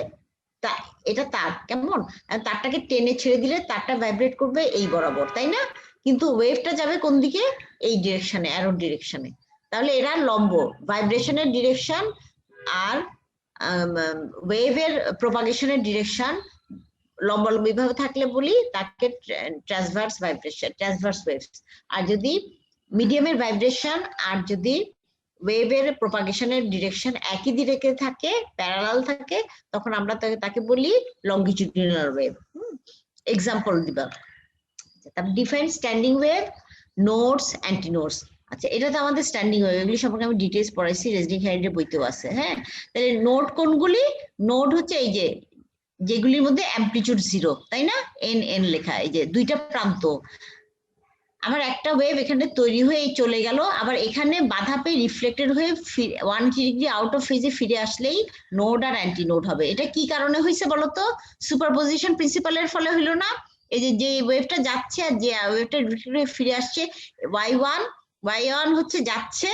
এটা তার কেমন, তারটাকে টেনে ছেড়ে দিলে তারটা ভাইব্রেট করবে এই বরাবর, তাই না? কিন্তু ওয়েভটা যাবে কোন দিকে? এই ডিরেকশনে, অ্যারো ডিরেকশনে। তাহলে এরা লম্ব, ভাইব্রেশনের ডিরেকশন আর ওয়েভের প্রপাগেশনের ডিরেকশন লম্বালম্বি ভাবে থাকলে বলি তাকে ট্রান্সভার্স ভাইব্রেশন, ট্রান্সভার্স ওয়েভস। আর যদি মিডিয়ামের ভাইব্রেশন আর যদি ওয়েভের প্রপাগেশনের ডিরেকশন একই দিকে থাকে, প্যারালাল থাকে, তখন আমরা তাকে বলি লংগিটিউডিনাল ওয়েভ। এক্সাম্পল দিবা, তারপর ডিফাইন স্ট্যান্ডিং ওয়েভ, নোডস, অ্যান্টিনোডস। আচ্ছা, এটা তো আমাদের স্ট্যান্ডিং ওয়েভ, এগুলি সম্পর্কে আমি ডিটেইলস পড়াইছি, রেজনিং হাইডের বইতেও আছে। হ্যাঁ, তাহলে নোড কোনগুলি? নোড হচ্ছে এই যে যেগুলির মধ্যে অ্যামপ্লিটিউড 0, তাই না? এন এন লেখা, এই যে দুইটা প্রান্ত। আমার একটা ওয়েভ এখানে তৈরি হয়ে চলে গেল, আবার এখানে বাধা পেয়ে রিফ্লেক্টেড হয়ে 180 ডিগ্রি আউট অফ ফেজে ফিরে আসলেই নোড আর অ্যান্টি নোড হবে। এটা কি কারণে হয়েছে বলতো? সুপারপজিশন প্রিন্সিপালের ফলে হইলো না? এই যে ওয়েভটা যাচ্ছে আর যে ওয়েভটা ফিরে আসছে, y1 হচ্ছে যাচ্ছে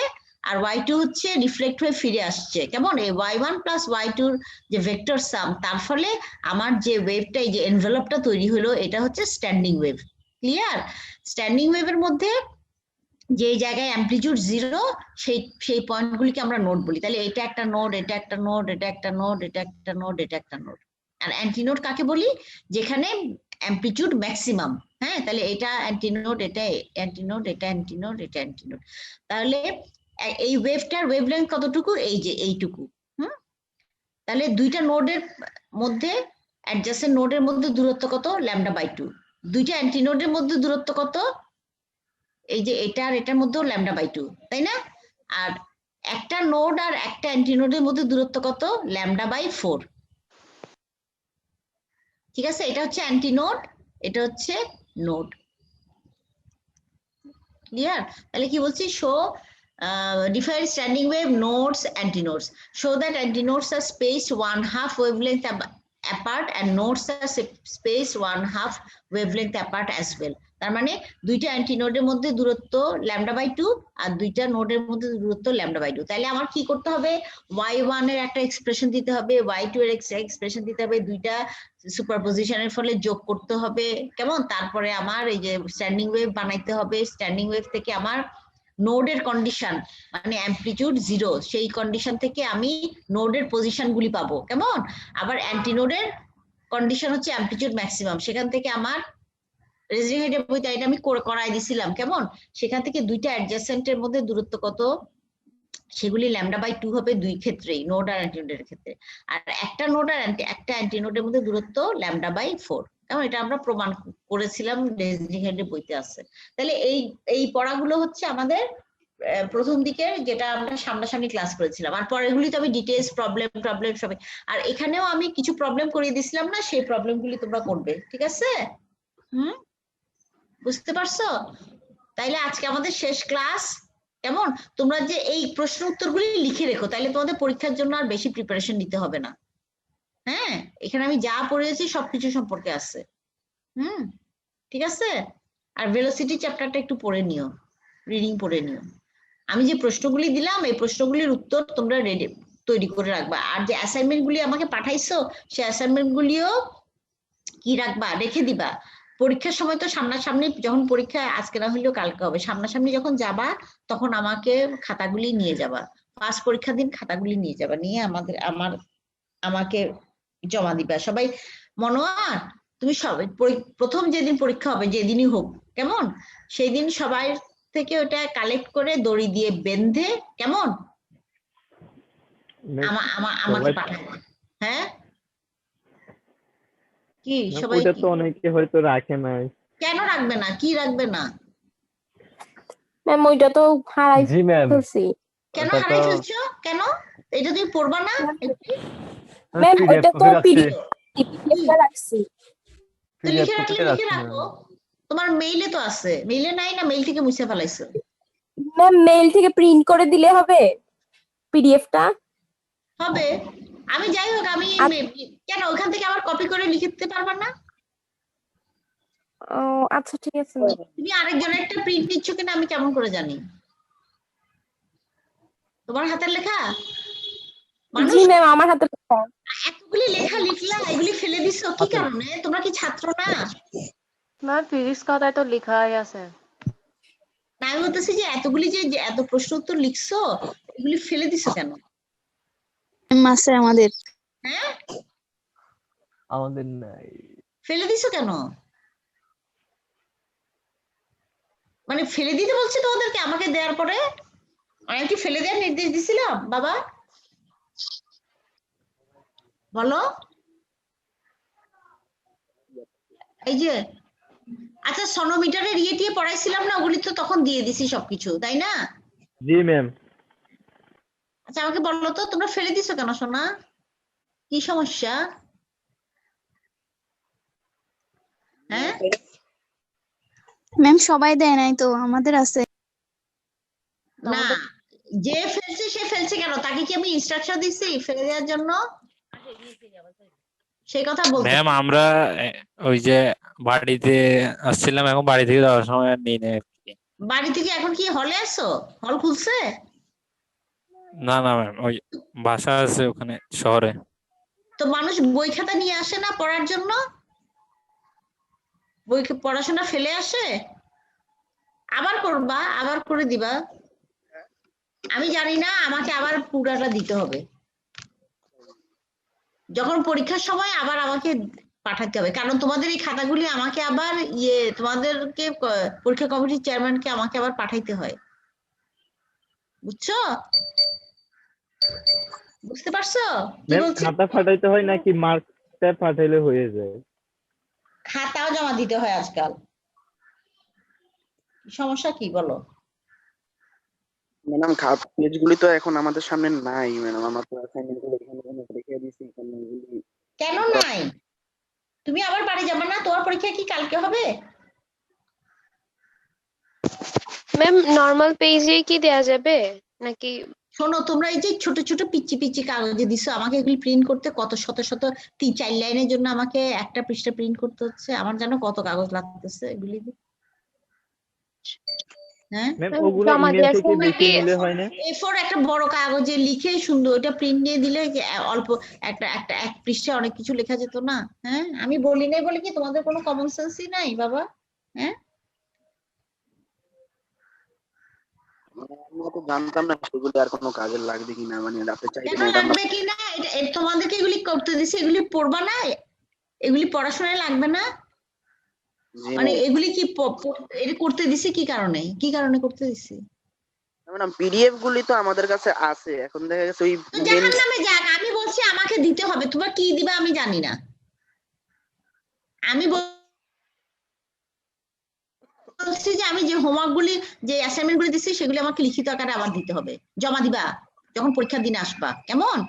আর y2 হচ্ছে রিফ্লেক্ট হয়ে ফিরে আসছে, কেমন? এই y1 প্লাস y2 যে ভেক্টর সাম, তার ফলে আমার যে ওয়েভটা, এই যে এনভেলপটা তৈরি হলো, এটা হচ্ছে স্ট্যান্ডিং ওয়েভ। ক্লিয়ার? স্ট্যান্ডিং ওয়েভের মধ্যে যে জায়গায় অ্যামপ্লিটিউড 0 সেই পয়েন্টগুলিকে আমরা নোড বলি। তাহলে এটা একটা নোড, এটা একটা নোড, এটা একটা নোড, এটা একটা নোড, এটা একটা নোড। আর অ্যান্টিনোড কাকে বলি? যেখানে অ্যামপ্লিটিউড ম্যাক্সিমাম। হ্যাঁ, তাহলে এটা অ্যান্টিনোড, এটা অ্যান্টিনোড, এটা অ্যান্টিনোড, এটা অ্যান্টিনোড। তাহলে এই ওয়েভটার ওয়েভলেংথ কতটুকু? এই যে এইটুকু। তাহলে দুইটা নোডের মধ্যে, অ্যাডজাসেন্ট নোডের মধ্যে দূরত্ব কত? λ/2। দুইটা অ্যান্টিনোডের মধ্যে দূরত্ব কত? এই যে এটা আর এটার মধ্যেও λ/2, তাই না? আর একটা নোড আর একটা অ্যান্টিনোডের মধ্যে দূরত্ব কত? λ/4। ঠিক আছে, এটা হচ্ছে অ্যান্টিনোড, এটা হচ্ছে নোড। ক্লিয়ার? তাহলে কি বলছি? Show define standing wave, nodes, antinodes. Show that antinodes are spaced 1/2 wavelength apart and nodes are spaced 1/2 wavelength apart as well. তার মানে দুইটা অ্যান্টিনোডের মধ্যে দূরত্ব λ/2 আর দুইটা নোডের মধ্যে দূরত্ব λ/2। তাহলে আমার কি করতে হবে? y1 এর একটা এক্সপ্রেশন দিতে হবে, y2 এর এক্সপ্রেশন দিতে হবে, দুইটা সুপারপজিশনের ফলে যোগ করতে হবে, কেমন? তারপরে আমার এই যে স্ট্যান্ডিং ওয়েভ বানাইতে হবে। স্ট্যান্ডিং ওয়েভ থেকে আমার নোডের কন্ডিশন, মানে অ্যামপ্লিটিউড 0, সেই কন্ডিশন থেকে আমি নোডের পজিশন গুলি পাবো, কেমন? আবার অ্যান্টিনোডের কন্ডিশন হচ্ছে অ্যামপ্লিটিউড ম্যাক্সিমাম, সেখান থেকে আমার রেজনিং হাইডের বইতে এটা আমি করাই দিছিলাম, কেমন? সেখান থেকে দুইটা অ্যাডজাসেন্টের মধ্যে দূরত্ব কত, সেগুলি λ/2 হবে দুই ক্ষেত্রেই, নোড আর অ্যান্টিনোডের ক্ষেত্রে। আর একটা নোড আর একটা অ্যান্টিনোডের মধ্যে দূরত্ব λ/4, কেমন? এটা আমরা প্রমাণ করেছিলাম, রেজনিং হাইডের বইতে আছে। তাহলে এই পড়াগুলো হচ্ছে আমাদের প্রথম দিকে, যেটা আমরা সামনাসামনি ক্লাস করেছিলাম। আর পরেরগুলি তো আমি ডিটেলস প্রবলেম সবাই, আর এখানেও আমি কিছু প্রবলেম করিয়ে দিছিলাম না, সেই প্রবলেমগুলি তোমরা করবে, ঠিক আছে? বুঝতে পারছো? তাইলে আজকে আমাদের শেষ ক্লাস, কেমন? তোমরা যে এই প্রশ্ন উত্তরগুলি লিখে রেখো, তাইলে তোমাদের পরীক্ষার জন্য আর বেশি প্রিপারেশন নিতে হবে না। হ্যাঁ, এখানে আমি যা পড়েছি সবকিছু সম্পর্কে আছে। ঠিক আছে? আর ভেলোসিটি চ্যাপ্টারটা একটু পড়ে নিও, রিডিং পড়ে নিও। আমি যে প্রশ্নগুলি দিলাম, এই প্রশ্নগুলির উত্তর তোমরা তৈরি করে রাখবা। আর যে অ্যাসাইনমেন্ট গুলি আমাকে পাঠাইছো, সেই অ্যাসাইনমেন্ট গুলিও কি রাখবা? রেখে দিবা। পরীক্ষার সময় তো সামনাসামনি, যখন পরীক্ষা আজকে না হলেও কালকে হবে, সামনাসামনি যখন যাবা তখন আমাকে খাতাগুলি নিয়ে যাবা। ফার্স্ট পরীক্ষার দিন খাতাগুলি নিয়ে যাবা, নিয়ে আমাকে জমা দিবা। সবাই মনোয়ার, তুমি সবাই প্রথম যেদিন পরীক্ষা হবে, যেদিনই হোক, কেমন, সেই দিন সবাই থেকে ওটা কালেক্ট করে দড়ি দিয়ে বেঁধে, কেমন, আমাকে পাঠাবে। হ্যাঁ, কি ম্যাম সবাই ওইটা কি তো অনেকে হয়তো রাখে নাই। কেন রাখবে না, কি রাখবে না? ম্যাম ওইটা তো হারাই জি ম্যাম, ফেলছি। কেন ওটা তো হারাই ফেলছো? কেন? এটা তুমি পড়বা না? ম্যাম পিডিএফ ওইটা তো করে রাখছি, পিডিএফটা রাখছি। তো পিডিএফ লিখে রাখলে করে লিখে রাখছি রাখো। ম্যাম। তোমার মেইলে তো আছে, মেইলে নাই না? মেইল থেকে মুছে ফেলাইছো? ম্যাম মেইল থেকে প্রিন্ট করে দিলে হবে পিডিএফটা? হবে। আমি যাই হোক, আমি কেন ওখান থেকে আবার কপি করে লিখে দিতে পারবা না? ও আচ্ছা ঠিক আছে ম্যাম। তুমি আরেকজনের একটা প্রিন্ট নিচ্ছ কিনা আমি কেমন করে জানি? তোমার হাতের লেখা মানুষ জি ম্যাম আমার হাতে লেখা। এতগুলি লেখা লিখলা, এগুলি ফেলে দিছো কি আচ্ছা। কারণে? তোমরা কি ছাত্র না? ম্যাম ফিজিক্স খাতায় তো লেখাই আছে। না আমি বলতেছি যে এতগুলি যে এত প্রশ্ন উত্তর লিখছো, এগুলি ফেলে দিছো কেন? আছে আমাদের। হ্যাঁ, আমাদের নাই। ফেলে দিছো কেন? মানে ফেলে দিতে বলছি তোমাদেরকে আমাকে দেওয়ার পরে? আমি কি ফেলে দেওয়ার নির্দেশ দিছিলাম বাবা? বলো। এই যে আচ্ছা সনোমিটারের ইয়ে টিয়ে পড়াইছিলাম না, ওগুলি তো তখন দিয়ে দিছি সবকিছু, তাই না? জি ম্যাম। আচ্ছা আমাকে বলো তো তোমরা ফেলে দিছো কেন সোনা? কি সমস্যা? হ্যাঁ, ম্যাম সবাই দেয় নাই তো, আমাদের আছে। না যে ফেলছে সে ফেলছে কেন? তাকে কি আমি ইনস্ট্রাকশন দিছি ফেলে দেওয়ার জন্য? সেই কথা বলতে ম্যাম আমরা ওই যে বাড়িতে আসছিলাম, এখন বাড়ি থেকে যাওয়ার সময় আর নিই না আর কি। বাড়ি থেকে এখন কি হলে আসো? হল খুলছে? না না ম্যাম, ওই বাসা আছে ওখানে শহরে। তো মানুষ বই খাতা নিয়ে আসে না পড়ার জন্য? বই পড়াশোনা ফেলে আসে? আবার করবা, আবার করে দিবা। আমি জানি না, আমাকে আবার পুরাটা দিতে হবে। যখন পরীক্ষার সময় আবার আমাকে পাঠাতে হবে, কারণ তোমাদের এই খাতাগুলি আমাকে আবার তোমাদেরকে পরীক্ষা কমিটির চেয়ারম্যানকে আমাকে আবার পাঠাইতে হয়, বুঝছো? বুঝতে পারছো কি ম্যাম বলছি? খাতা ফাটাইতে হয় নাকি মার্কটা পাঠাইলে হয়ে যায়? খাতাও জমা দিতে হয় আজকাল। সমস্যা কি বলো? ম্যাডাম পেজ গুলি তো এখন আমাদের সামনে নাই ম্যাডাম, আমার তো অ্যাসাইনমেন্ট গুলো এখানে রেখে দিয়েছি, এখানে এগুলি কেন নাই? তুমি আবার বাড়ি যাবে না? তোমার পরীক্ষা কি কালকে হবে? ম্যাম নরমাল পেজে কি দেয়া যাবে নাকি? শোনো, তোমরা এই যে ছোট ছোট পিচ্চি পিচ্চি কাগজে দিছো, আমাকে এগুলি প্রিন্ট করতে কত শত শত 3-4 লাইনের জন্য আমাকে একটা পৃষ্ঠা প্রিন্ট করতে হচ্ছে। আমার জানো কত কাগজ লাগতেছে এগুলি দিয়ে? হ্যাঁ, ম্যাম ম্যাম, ওগুলো জমা ইমেল দেওয়ার থেকে সময় লিখে দিয়ে- নিলে হয় না? A4 একটা বড় কাগজে লিখে সুন্দর ওটা প্রিন্ট নিয়ে দিলে অল্প একটা একটা এক পৃষ্ঠায় অনেক কিছু লেখা যেত না? হ্যাঁ, আমি বলি নাই বলে কি তোমাদের কোনো কমন সেন্সই নাই বাবা? হ্যাঁ, আমরা তো জানতাম না সেগুলি আর কোনো কাজে লাগবে কিনা, মানে আপনি চাইলে কেন ম্যাডাম লাগবে কি না? তোমাদেরকে এগুলি করতে দিছি, এগুলি পড়বা না? এগুলি পড়াশোনায় লাগবে না? মানে এগুলি কি এটা করতে দিছি কি কারণে? কি কারণে করতে দিছি? ম্যাডাম পিডিএফ গুলি তো আমাদের কাছে আছে, এখন দেখা গেছে ওই তো জাহান্নামে যাক, আমি বলছি আমাকে দিতে হবে, তোমরা কি দিবা আমি জানি না। আমি বলছি যে আমি যে হোমওয়ার্ক গুলি যে অ্যাসাইনমেন্ট গুলি দিচ্ছি সেগুলি আমাকে লিখিত আকারে আবার দিতে হবে, জমা দিবা যখন পরীক্ষার দিনে আসবা, কেমন?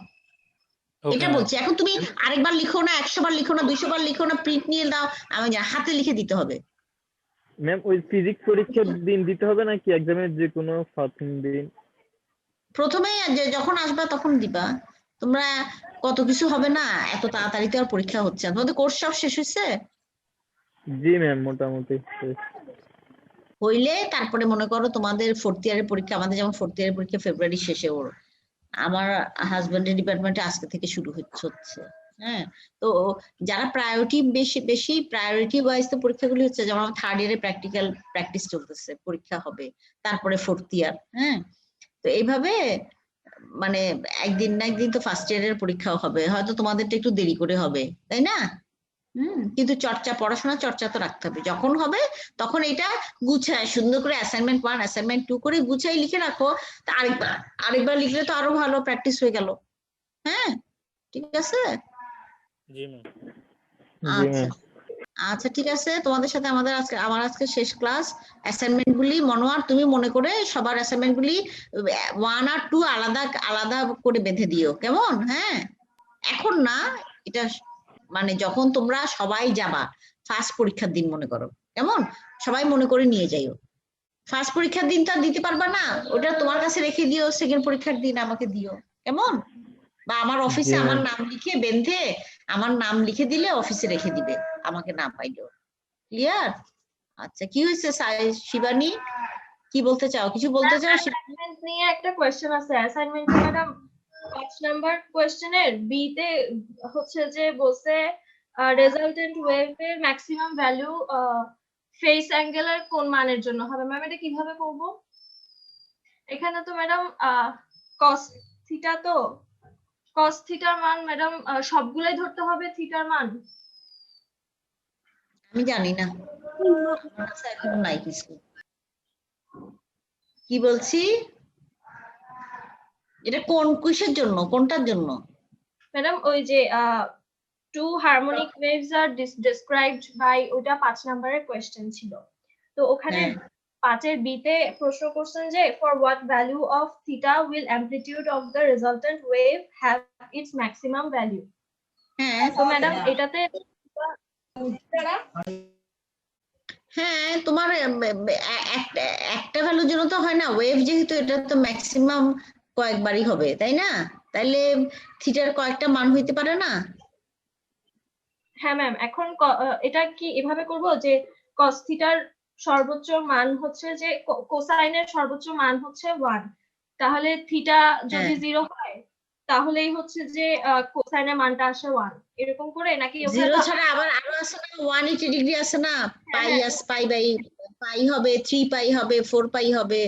এটা বলছি। এখন তুমি আরেকবার লিখো না, 100 বার লিখো না, 200 বার লিখো না, প্রিন্ট নিয়ে দাও, আমি হাতে লিখে দিতে হবে। ম্যাম ওই ফিজিক্স পরীক্ষার দিন দিতে হবে নাকি এক্সামের যে কোনো প্রথম দিন? প্রথমে যখন আসবা তখন দিবা। তোমরা কত কিছু হবে না, এত তাড়াতাড়ি তো আর পরীক্ষা হচ্ছে না। তোমাদের কোর্স সব শেষ হয়েছে? জি ম্যাম মোটামুটি হইলে তারপরে মনে করো তোমাদের 4th ইয়ারের পরীক্ষা, আমাদের যেমন 4th ইয়ারের পরীক্ষা ফেব্রুয়ারি শেষে, ওর আমার হাজবেন্ডের ডিপার্টমেন্টে আজকে থেকে শুরু হচ্ছে। হ্যাঁ, তো যারা প্রায়োরিটি বেশি প্রায়োরিটি ওয়াইজ তো পরীক্ষাগুলি হচ্ছে, যেমন আমার 3rd ইয়ারে প্র্যাকটিক্যাল প্র্যাকটিস চলতেছে, পরীক্ষা হবে, তারপরে 4th ইয়ার। হ্যাঁ, তো এইভাবে মানে একদিন না একদিন তো 1st ইয়ারের পরীক্ষাও হবে, হয়তো তোমাদেরটা একটু দেরি করে হবে, তাই না? কিন্তু পড়াশোনা চর্চা তো রাখতে হবে। যখন হবে তখন এটা গুছায় সুন্দর করে অ্যাসাইনমেন্ট 1 অ্যাসাইনমেন্ট 2 করে গুছাই লিখে রাখো। তা আরেকবার লিখলে তো আরো ভালো প্র্যাকটিস হয়ে গেল। হ্যাঁ, ঠিক আছে। জি ম্যাম। জি আচ্ছা ম্যাম। আচ্ছা ঠিক আছে, তোমাদের সাথে আমার আজকে শেষ ক্লাস। অ্যাসাইনমেন্ট গুলি মনোয়ার তুমি মনে করে সবার অ্যাসাইনমেন্ট গুলি 1 আর 2 আলাদা আলাদা করে বেঁধে দিও, কেমন? হ্যাঁ, এখন না, এটা মানে যখন তোমরা সবাই যাবা ফার্স্ট পরীক্ষার দিন মনে করো, কেমন? সবাই মনে করে নিয়ে যাইও। ফার্স্ট পরীক্ষার দিন তো আর দিতে পারবা না, ওটা তোমার কাছে রেখে দিও, সেকেন্ড পরীক্ষার দিন আমাকে দিও, কেমন? বা আমার অফিসে জি আমার ম্যাম। নাম লিখে বেঁধে আমার নাম লিখে দিলে অফিসে রেখে দিবে, আমাকে না পাইলেও। ক্লিয়ার? আচ্ছা, কি হয়েছে শিবানী, কি বলতে চাও? কিছু বলতে চাও? অ্যাসাইনমেন্ট নিয়ে একটা কোয়েশ্চেন আছে। অ্যাসাইনমেন্ট ম্যাডাম 5 নাম্বার কোয়েশ্চেনের বি তে হচ্ছে যে বলছে রেজাল্টেন্ট ওয়েভের ম্যাক্সিমাম ভ্যালু ফেস অ্যাঙ্গেলের কোন মানের জন্য হবে? ম্যাম এটা কিভাবে করব? এখানে তো ম্যাডাম cos থিটা, তো cos থিটার মান ম্যাডাম সবগুলাই ধরতে হবে থিটার মান? আমি জানি না, আমার কাছে এখনো নাই কিছু। কি বলছি, এটা কোন কিসের জন্য, কোনটার জন্য? ম্যাডাম ওই যে two harmonic waves are described by ওটা 5 নাম্বারের কোয়েশ্চেন ছিল। তো ওখানে হ্যাঁ 5-এর বি তে প্রশ্ন করছেন যে for what value of theta will amplitude of the resultant wave have its maximum value? হ্যাঁ তো ম্যাডাম এটাতে হ্যাঁ, তোমার একটা ভ্যালুর জন্য তো হয় না, ওয়েভ যেহেতু এটা তো ম্যাক্সিমাম কয়েকবারই হবে, তাই না? তাইলে থিটার কয়েকটা মান হইতে পারে না? হ্যাঁ ম্যাম, এখন এটা কি এভাবে করব যে cos থিটার সর্বোচ্চ মান হচ্ছে যে কোসাইনের সর্বোচ্চ মান হচ্ছে 1, তাহলে থিটা যদি 0 হয় তাহলেই হচ্ছে যে কোসাইনের মানটা আসে 1, এরকম করে নাকি? জিরো ছাড়া আবার আরো আছে না, 180 ডিগ্রি আছে না, পাই হবে, 3 পাই হবে, 4 পাই হবে,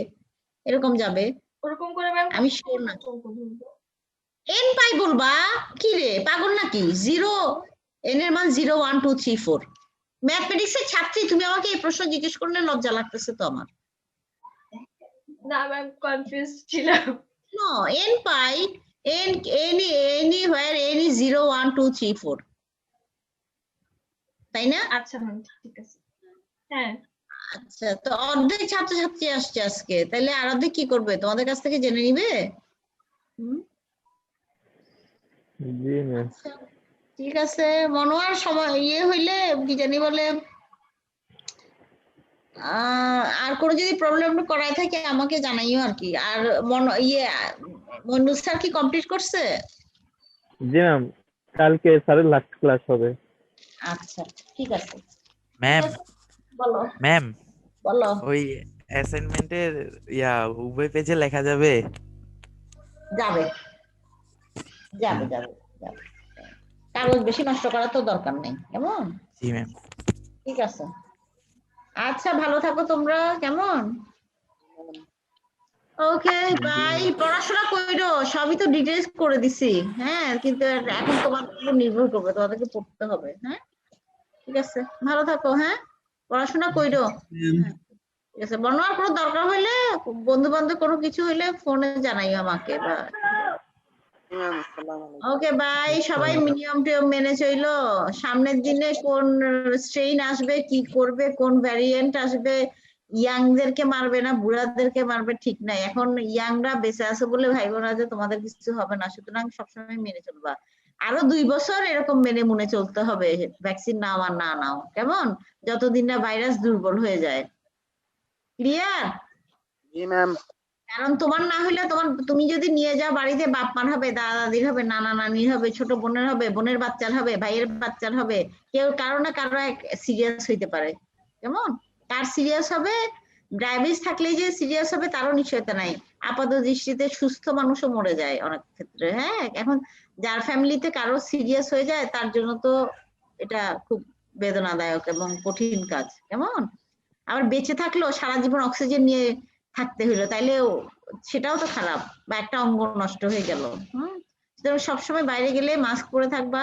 এরকম যাবে। ওরকম করে ম্যাম আমি শিওর না। এন পাই বলবা কি রে, পাগল নাকি? 0 এন এর মান 0 1 2 3 4। ম্যাথমেটিক্সের ছাত্রী তুমি আমাকে এই প্রশ্ন জিজ্ঞেস করলে লজ্জা লাগতেছে তো আমার। না ম্যাম, কনফিউজ ছিলাম। No, N pi, any where n is 0 1 2 3 4, তাই না? আচ্ছা ম্যাম, ঠিক আছে। হ্যাঁ আচ্ছা, তো অর্ধেক ছাত্রছাত্রী আসছে আজকে, তাহলে আর অর্ধেক কি করবে? তোমাদের কাছ থেকে জেনে নিবে? জি ম্যাম। ঠিক আছে, মনোয়ার সময় হইলে কি জানি বলে, আর কোনো যদি প্রবলেম করায় থাকে আমাকে জানাইও আর কি। আর মনু স্যার কি কমপ্লিট করছে? জি ম্যাম, কালকে স্যারের লাস্ট ক্লাস হবে। আচ্ছা ঠিক আছে। ম্যাম বলো ম্যাম বলো। ওই অ্যাসাইনমেন্টের উভয় পেজে লেখা যাবে? যাবে যাবে যাবে যাবে, কাগজ বেশি নষ্ট করার তো দরকার নেই, কেমন? জি ম্যাম। ঠিক আছে, আচ্ছা ভালো থাকো তোমরা, কেমন? Okay bye. পড়াশোনা কইরো, সবই তো ডিটেইলস করে দিছি, হ্যাঁ, কিন্তু এখন তোমাদের উপর নির্ভর করবে, তোমাদেরকে পড়তে হবে। হ্যাঁ ঠিক আছে, ভালো থাকো। হ্যাঁ, পড়াশোনা কইরো। ঠিক আছে, বর্ণনার কোনো দরকার হইলে, বন্ধু বান্ধব কোনো কিছু হইলে ফোনে জানাইও আমাকে। বা ওকে বাই। সবাই মিনিমাম টিয়ম মেনে চইলো। সামনের দিনে কোন স্ট্রেইন আসবে, কি করবে, কোন ভ্যারিয়েন্ট আসবে, ইয়াংদেরকে মারবে না বুড়াদেরকে মারবে ঠিক নাই। এখন ইয়াংরা বেঁচে আছে বলে ভাইবো না যে তোমাদের কিছু হবে না, সুতরাং সবসময় মেনে চলবা। আরো 2 বছর এরকম মেনে মনে চলতে হবে, ভ্যাকসিন নাও আর না নাও, কেমন? যতদিন না ভাইরাস দুর্বল হয়ে যায়। ক্লিয়ার? জি ম্যাম। কারণ তোমার না হইলে তুমি যদি নিয়ে যাও বাড়িতে, বাপ মার হবে, দাদা দাদির হবে, নানা নানির হবে, ছোট বোনের হবে, বোনের বাচ্চার হবে, ভাইয়ের বাচ্চার হবে, কেউ কারো না কারো সিরিয়াস হইতে পারে, কেমন? কার সিরিয়াস হবে? ডায়াবেটিস থাকলেই যে সিরিয়াস হবে তারও নিশ্চয়তা নাই। আপাত দৃষ্টিতে সুস্থ মানুষও মরে যায় অনেক ক্ষেত্রে। হ্যাঁ, এখন যার ফ্যামিলিতে কারো সিরিয়াস হয়ে যায় তার জন্য তো এটা খুব বেদনাদায়ক এবং কঠিন কাজ, কেমন? আবার বেঁচে থাকলেও সারা জীবন অক্সিজেন নিয়ে থাকতে হইলো, তাইলে সেটাও তো খারাপ, বা একটা অঙ্গ নষ্ট হয়ে গেল। সুতরাং সবসময় বাইরে গেলে মাস্ক পরে থাকবা,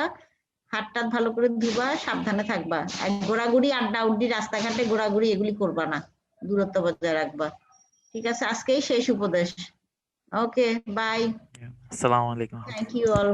হাত টাত ভালো করে ধুবা, সাবধানে থাকবা। ঘোরাঘুরি, আড্ডা উড্ডি, রাস্তাঘাটে ঘোরাঘুরি এগুলি করবা না, দূরত্ব বজায় রাখবা। ঠিক আছে, আজকেই শেষ উপদেশ। ওকে বাই, আসসালামু আলাইকুম। Thank you all.